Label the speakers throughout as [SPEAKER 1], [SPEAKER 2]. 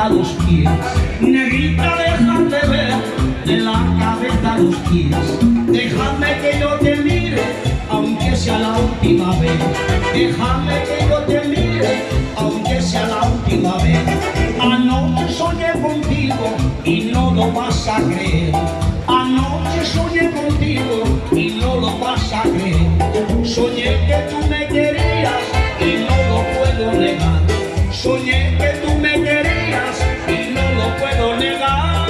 [SPEAKER 1] a los pies. Negrita, déjate ver de la cabeza a los pies. Déjame que yo te mire, aunque sea la última vez. Déjame que yo te mire, aunque sea la última vez. Anoche soñé contigo y no lo vas a creer. Anoche soñé contigo y no lo vas a creer. Soñé que tú me querías y no lo puedo negar. Soñé que tú me querías y no lo puedo negar.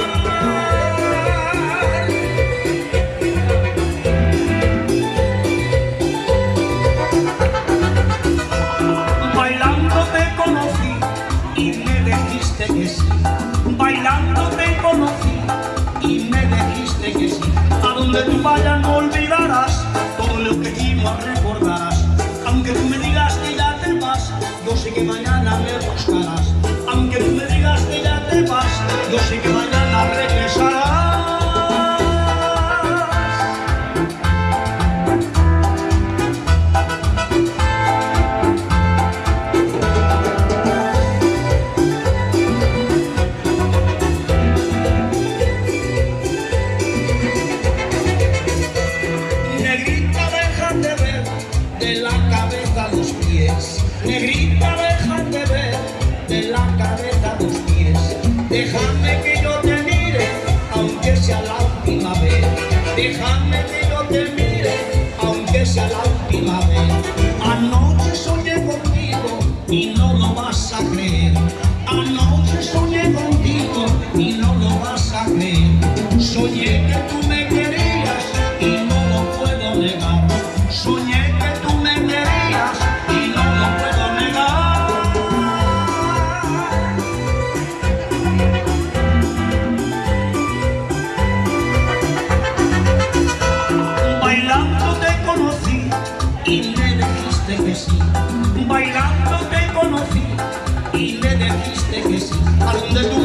[SPEAKER 1] Bailando te conocí y me dijiste que sí. Bailando te conocí y me dijiste que sí. A donde tú vayas no olvidarás todo lo que vimos, recordarás. Aunque tú me digas que ya te vas, yo sé que mañana me buscarás. Aunque tú me digas que ya te vas, yo sé que mañana regresarás. Negrita, déjate ver de la cabeza a los pies. Negrita, déjate ver de la cabeza a los pies. Déjame que yo te mire, aunque sea la última vez. Déjame que yo te mire, aunque sea la última vez. Anoche soñé contigo y no lo vas a creer. Anoche soñé contigo y no lo vas a creer. Soñé que tú me querías y no lo puedo negar. Soñé que tú me querías y no lo puedo negar. Bailando te conocí y me dijiste que sí. Bailando te conocí y me dijiste que sí. A donde tú